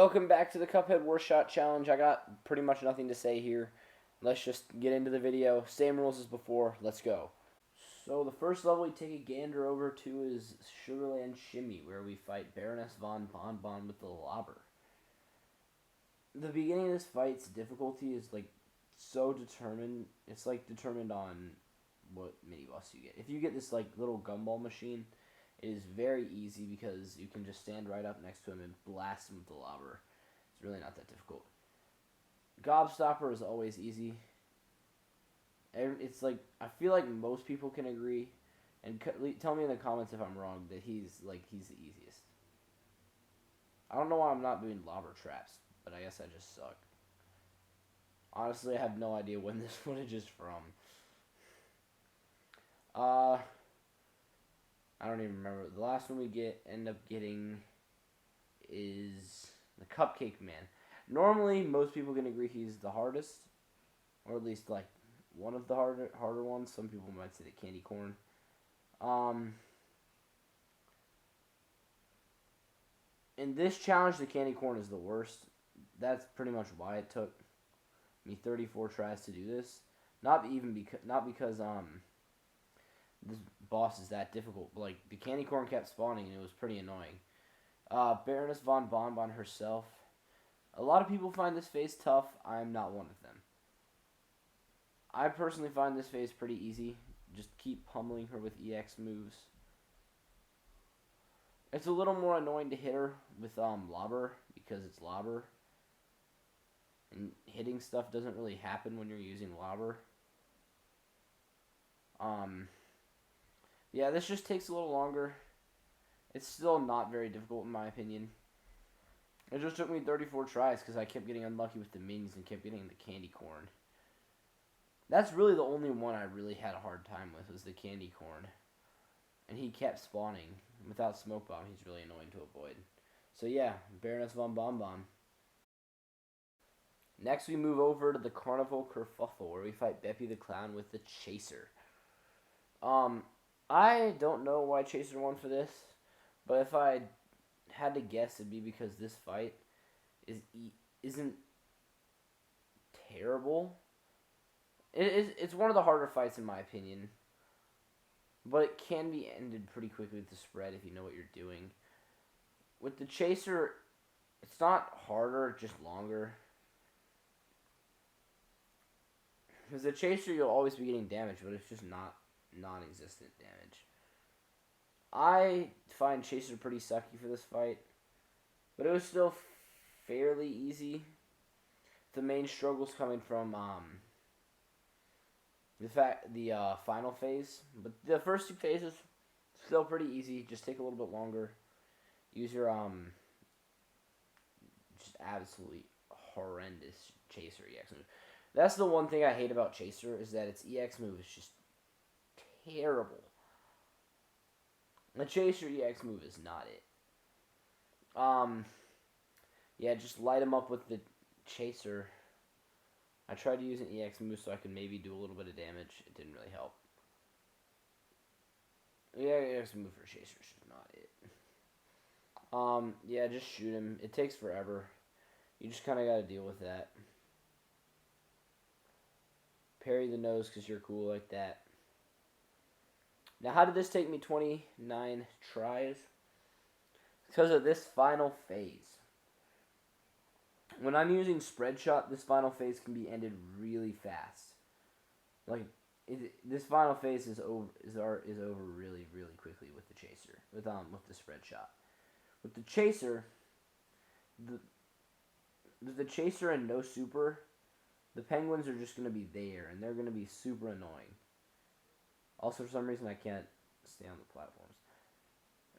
Welcome back to the Cuphead Worst Shot Challenge. I got pretty much nothing to say here. Let's just get into the video. Same rules as before. Let's go. So the first level we take a gander over to is Sugarland Shimmy, where we fight Baroness von Bonbon with the lobber. The beginning of this fight's difficulty is so determined. It's determined on what mini boss you get. If you get this little gumball machine, it is very easy because you can just stand right up next to him and blast him with the lobber. It's really not that difficult. Gobstopper is always easy. It's I feel like most people can agree, and tell me in the comments if I'm wrong, that he's the easiest. I don't know why I'm not doing lobber traps, but I guess I just suck. Honestly, I have no idea when this footage is from. I don't even remember. The last one we end up getting is the Cupcake Man. Normally, most people can agree he's the hardest, or at least one of the harder ones. Some people might say the Candy Corn. In this challenge, the Candy Corn is the worst. That's pretty much why it took me 34 tries to do this. Not because this boss is that difficult. But the Candy Corn kept spawning, and it was pretty annoying. Baroness von Bonbon herself. A lot of people find this phase tough. I'm not one of them. I personally find this phase pretty easy. Just keep pummeling her with EX moves. It's a little more annoying to hit her with lobber because it's lobber. And hitting stuff doesn't really happen when you're using lobber. Yeah, this just takes a little longer. It's still not very difficult in my opinion. It just took me 34 tries because I kept getting unlucky with the minis and kept getting the Candy Corn. That's really the only one I really had a hard time with, was the Candy Corn. And he kept spawning. Without Smoke Bomb, he's really annoying to avoid. So yeah, Baroness von Bonbon. Next we move over to the Carnival Kerfuffle, where we fight Beppy the Clown with the Chaser. I don't know why Chaser won for this, but if I had to guess, it'd be because this fight isn't terrible. It's one of the harder fights in my opinion, but it can be ended pretty quickly with the spread if you know what you're doing. With the Chaser, it's not harder, just longer. Because the Chaser, you'll always be getting damage, but it's just not non-existent damage. I find Chaser pretty sucky for this fight, but it was still fairly easy. The main struggle's coming from the final phase, but the first two phases still pretty easy. Just take a little bit longer. Use your just absolutely horrendous Chaser EX move. That's the one thing I hate about Chaser, is that its EX move is just terrible. The Chaser EX move is not it. Yeah, just light him up with the Chaser. I tried to use an EX move so I could maybe do a little bit of damage. It didn't really help. Yeah, EX move for Chaser is just not it. Yeah, just shoot him. It takes forever. You just kind of got to deal with that. Parry the nose because you're cool like that. Now, how did this take me 29 tries? Because of this final phase. When I'm using spread shot, this final phase can be ended really fast. This final phase is over really, really quickly with the Chaser, with the spread shot. With the Chaser, the Chaser and no super, the penguins are just gonna be there, and they're gonna be super annoying. Also, for some reason, I can't stay on the platforms.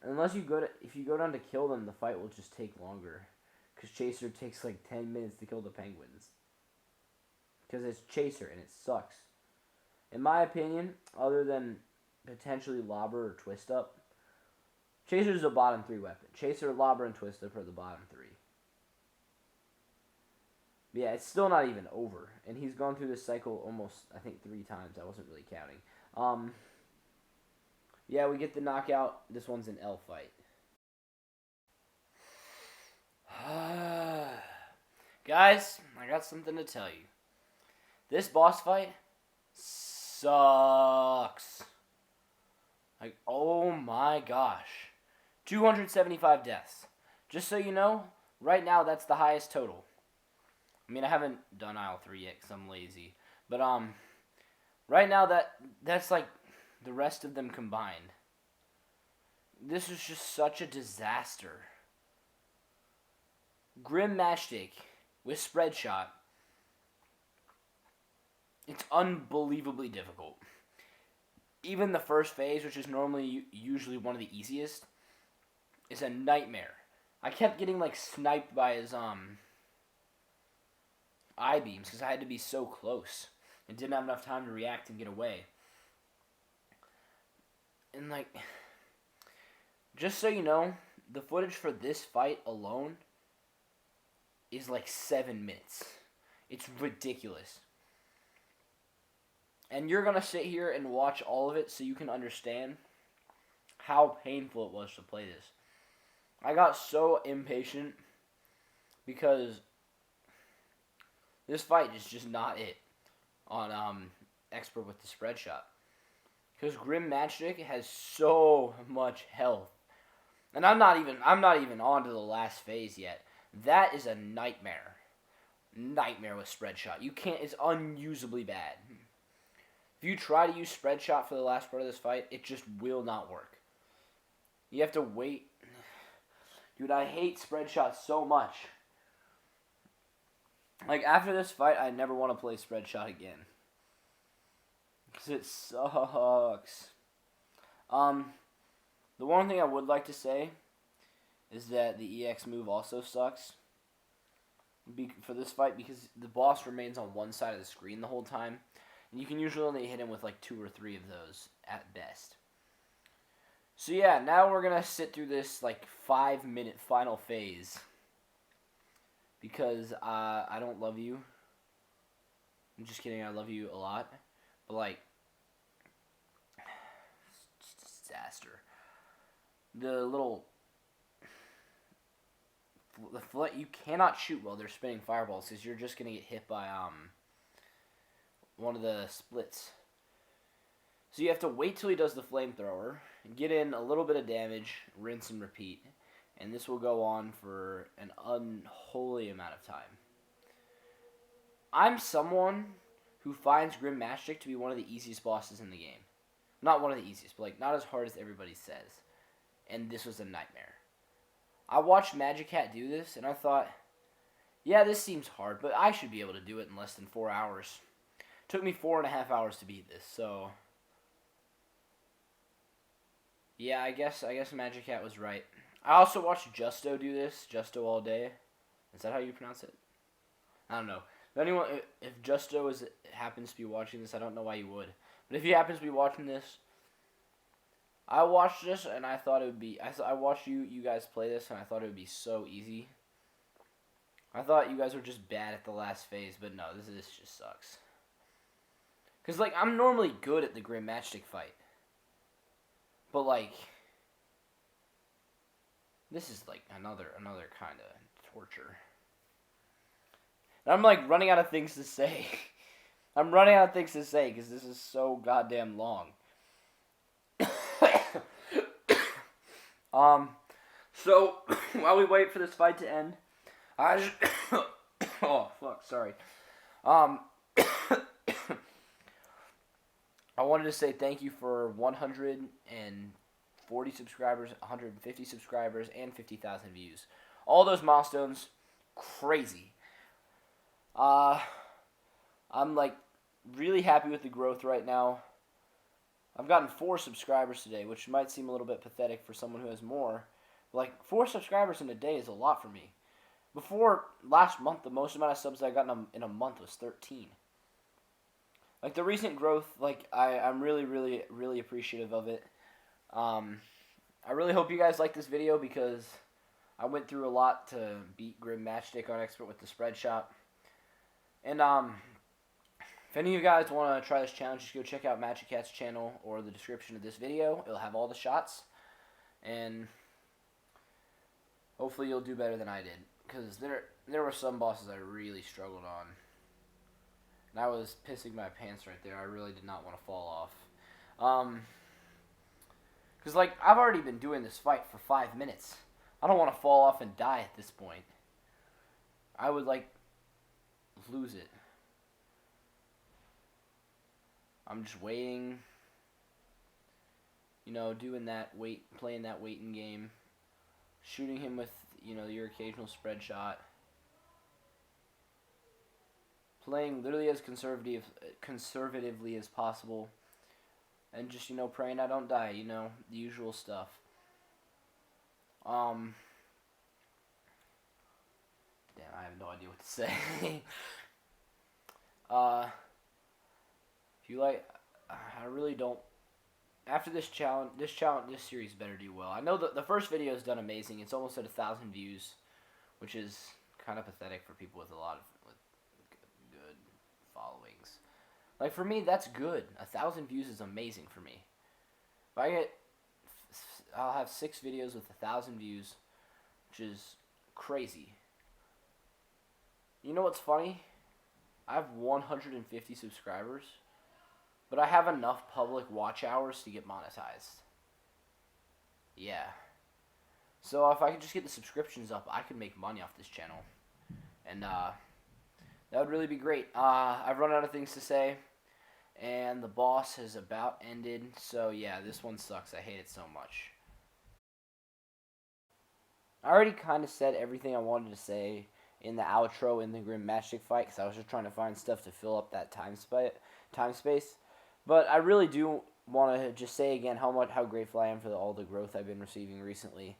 Unless if you go down to kill them, the fight will just take longer. Because Chaser takes 10 minutes to kill the penguins. Because it's Chaser, and it sucks. In my opinion, other than potentially Lobber or Twist Up, Chaser's a bottom 3 weapon. Chaser, Lobber, and Twist Up are the bottom 3. But yeah, it's still not even over. And he's gone through this cycle almost, I think, 3 times. I wasn't really counting. Yeah, we get the knockout. This one's an L fight. Guys, I got something to tell you. This boss fight sucks. Like, oh my gosh. 275 deaths. Just so you know, right now that's the highest total. I mean, I haven't done Aisle 3 yet because I'm lazy. But, right now that's like the rest of them combined. This was just such a disaster. Grim Matchstick with Spread Shot. It's unbelievably difficult. Even the first phase, which is normally usually one of the easiest, is a nightmare. I kept getting like sniped by his eye beams because I had to be so close and didn't have enough time to react and get away. And like, just so you know, the footage for this fight alone is like 7 minutes. It's ridiculous. And you're going to sit here and watch all of it so you can understand how painful it was to play this. I got so impatient because this fight is just not it on Expert with the Spread Shot. Because Grim Matchstick has so much health. And I'm not even on to the last phase yet. That is a nightmare. Nightmare with Spread Shot. You can't, it's unusably bad. If you try to use Spread Shot for the last part of this fight, it just will not work. You have to wait. Dude, I hate Spread Shot so much. Like, after this fight, I never want to play Spread Shot again. Because it sucks. The one thing I would like to say is that the EX move also sucks for this fight because the boss remains on one side of the screen the whole time. And you can usually only hit him with like 2 or 3 of those at best. So yeah, now we're going to sit through this like 5-minute final phase. Because I don't love you. I'm just kidding, I love you a lot. But like, it's just a disaster. You cannot shoot while they're spinning fireballs because you're just going to get hit by one of the splits. So you have to wait till he does the flamethrower, get in a little bit of damage, rinse and repeat. And this will go on for an unholy amount of time. I'm someone who finds Grim Matchstick to be one of the easiest bosses in the game. Not one of the easiest, but like not as hard as everybody says. And this was a nightmare. I watched Magic Cat do this, and I thought, yeah, this seems hard, but I should be able to do it in less than 4 hours. It took me 4.5 hours to beat this, so yeah, I guess Magic Cat was right. I also watched Justo do this, Justo all day. Is that how you pronounce it? I don't know. If Justo happens to be watching this, I don't know why you would. But if he happens to be watching this, I watched this and I thought it would be. I watched you guys play this and I thought it would be so easy. I thought you guys were just bad at the last phase, but no, this just sucks. Cause like I'm normally good at the Grim Matchstick fight, but like this is like another kind of torture. And I'm like running out of things to say. I'm running out of things to say because this is so goddamn long. So while we wait for this fight to end, oh fuck, sorry. I wanted to say thank you for 140 subscribers, 150 subscribers, and 50,000 views. All those milestones, crazy. I'm like really happy with the growth right now. I've gotten 4 subscribers today, which might seem a little bit pathetic for someone who has more. But like 4 subscribers in a day is a lot for me. Before last month, the most amount of subs I got in a month was 13. Like the recent growth, like I'm really appreciative of it. I really hope you guys like this video because I went through a lot to beat Grim Matchstick on Expert with the Spread Shot. And if any of you guys want to try this challenge, just go check out Magic Cat's channel or the description of this video. It'll have all the shots. And hopefully you'll do better than I did. Because there were some bosses I really struggled on. And I was pissing my pants right there. I really did not want to fall off. Because, like, I've already been doing this fight for 5 minutes. I don't want to fall off and die at this point. I would, like, lose it. I'm just waiting. You know, doing that playing that waiting game. Shooting him with, you know, your occasional spread shot. Playing literally as conservatively as possible. And just, you know, praying I don't die, you know, the usual stuff. Damn, I have no idea what to say. If you like, I really don't. After this series better do well. I know that the first video has done amazing. It's almost at 1,000 views, which is kind of pathetic for people with good followings. Like, for me, that's good. 1,000 views is amazing for me. If I'll have 6 videos with 1,000 views, which is crazy. You know what's funny? I have 150 subscribers, but I have enough public watch hours to get monetized. Yeah. So if I could just get the subscriptions up, I could make money off this channel. And that would really be great. I've run out of things to say, and the boss has about ended. So yeah, this one sucks. I hate it so much. I already kind of said everything I wanted to say in the outro in the Grim Matchstick fight, because I was just trying to find stuff to fill up that time space. But I really do want to just say again how grateful I am for all the growth I've been receiving recently.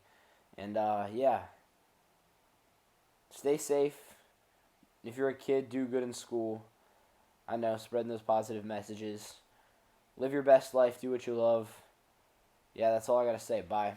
And yeah, stay safe. If you're a kid, do good in school. I know, spreading those positive messages. Live your best life. Do what you love. Yeah, that's all I got to say. Bye.